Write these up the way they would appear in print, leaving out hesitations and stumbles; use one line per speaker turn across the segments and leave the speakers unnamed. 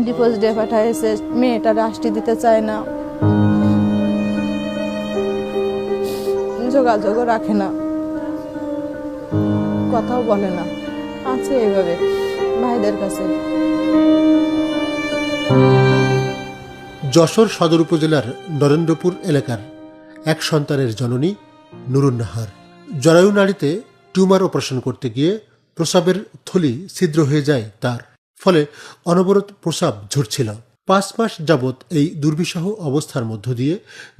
Divorce দিয়ে পাঠাইছে, মেয়েটা রাষ্ট্রী দিতে চায় না, যোগাযোগও রাখে না, কথাও বলে না, আছে এইভাবে ভাইদের কাছে।
যশোর সদর উপজেলার নরেন্দ্রপুর এলাকার এক সন্তানের জননী নুরুন নাহার জরায়ু নাড়িতে টিউমার অপারেশন করতে গিয়ে প্রস্রাবের থলি ছিদ্র হয়ে যায় তার, ফলে অনবরত প্রস্রাব ঝরছিল। 5 মাস যাবৎ এই দুর্বিষহ অবস্থার মধ্য দিয়ে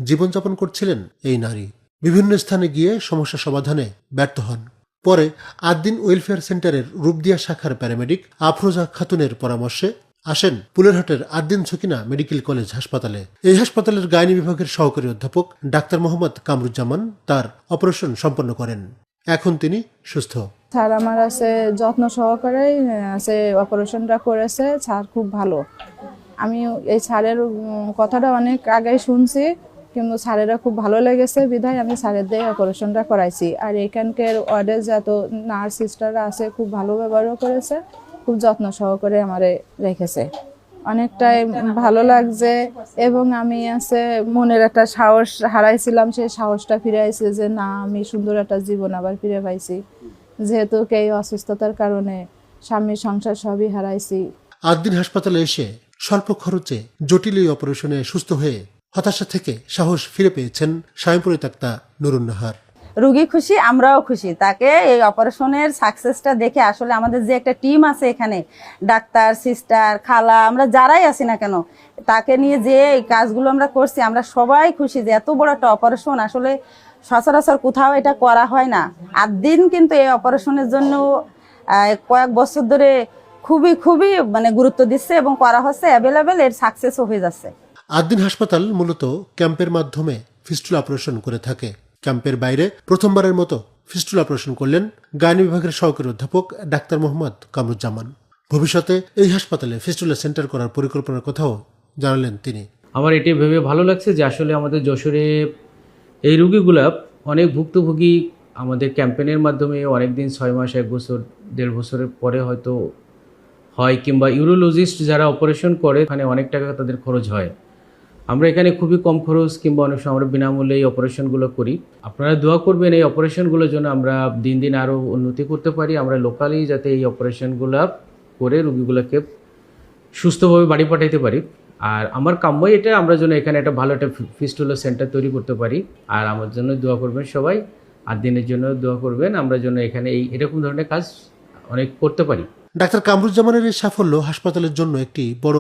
জীবনযাপন করছিলেন এই নারী। বিভিন্ন স্থানে গিয়ে সমস্যা সমাধানে ব্যর্থ হন। পরে আদ্দিন ওয়েলফেয়ার সেন্টারের রূপদিয়া শাখার প্যারামেডিক আফরোজা খাতুনের পরামর্শে আসেন পুলেরহাটের আদ্দিন সকিনা মেডিকেল কলেজ হাসপাতালে। এই হাসপাতালের গাইনি বিভাগের সহকারী অধ্যাপক ডাক্তার মোহাম্মদ কামরুজ্জামান তার অপারেশন সম্পন্ন করেন। এখন তিনি সুস্থ।
স্যার আমার আছে যত্ন সহকারে আছে অপারেশনটা করেছে, স্যার খুব ভালো। আমি এই স্যারের কথাটা অনেক আগেই শুনছি, কিন্তু স্যারেরা খুব ভালো লেগেছে বিধায় আমি স্যারের দিয়ে অপারেশনটা করাইছি। আর এখানকার ওয়ার্ডের যত নার্স সিস্টাররা আছে খুব ভালো ব্যবহারও করেছে, খুব যত্ন সহকারে আমারে রেখেছে। অনেকটাই ভালো লাগছে এবং আমি আছে মনের একটা সাহস হারাইছিলাম, সেই সাহসটা ফিরে আইছে যে না, আমি সুন্দর একটা জীবন আবার ফিরে পাইছি, যেহেতু এই অসুস্থতার কারণে স্বামী সংসার সবই হারাইছি।
আদ্দিন হাসপাতালে এসে স্বল্প খরচে জটিল এই অপারেশনে সুস্থ হয়ে হতাশা থেকে সাহস ফিরে পেয়েছেন স্বামী পরিত্যক্তা নুরুন নাহার।
রোগী খুশি, আমরাও খুশি। তাকে এই অপারেশনের সাকসেসটা দেখে আসলে আমাদের যে একটা টিম আছে এখানে, ডাক্তার, সিস্টার, খালা, আমরা যারাই আছি না কেন, তাকে নিয়ে যে এই কাজগুলো আমরা করছি, আমরা সবাই খুশি যে এত বড় একটা অপারেশন আসলে সচরাচর কোথাও এটা করা হয় না। আদ্দিন কিন্তু এই অপারেশনের জন্য কয়েক বছর ধরে খুবই খুবই মানে গুরুত্ব দিচ্ছে এবং করা হচ্ছে, অ্যাভেলেবেল, এর সাকসেসও হয়ে যাচ্ছে।
আদ্দিন হাসপাতাল মূলত ক্যাম্পের মাধ্যমে ফিস্টুলা অপারেশন করে থাকে। ক্যাম্পের বাইরে প্রথমবারের মতো ফিস্টুলা অপারেশন করলেন গাইনি বিভাগের সহকারী অধ্যাপক ডাক্তার মোহাম্মদ কামরুজ্জামান। ভবিষ্যতে এই হাসপাতালে ফিস্টুলা সেন্টার করার পরিকল্পনার কথাও জানালেন তিনি।
আমার এটি ভেবে ভালো লাগছে যে আসলে আমাদের যশোরে এই রোগীগুলা অনেক ভুক্তভোগী আমাদের ক্যাম্পেনের মাধ্যমে অনেক দিন, 6 মাস, 1 বছর, 1.5 বছরের পরে হয়তো হয়, কিংবা ইউরোলজিস্ট যারা অপারেশন করে এখানে অনেক টাকা তাদের খরচ হয়। আমরা এখানে খুবই কম খরচ কিংবা অনেক সময় আমরা বিনামূল্যে এই অপারেশনগুলো করি। আপনারা দোয়া করবেন এই অপারেশনগুলোর জন্য আমরা দিন দিন আরও উন্নতি করতে পারি, আমরা লোকালি যাতে এই অপারেশনগুলো করে রোগীগুলোকে সুস্থভাবে বাড়ি পাঠাইতে পারি। আর আমার কাম্যই এটা, আমরা যেন এখানে একটা ভালো একটা ফিস্টুলা সেন্টার তৈরি করতে পারি। আর আমার জন্য দোয়া করবেন সবাই, আর দিনের জন্য দোয়া করবেন, আমরা যেন এখানে এরকম ধরনের কাজ অনেক করতে পারি।
ডাক্তার কামরুজ্জামানের এই সাফল্য হাসপাতালের জন্য একটি বড়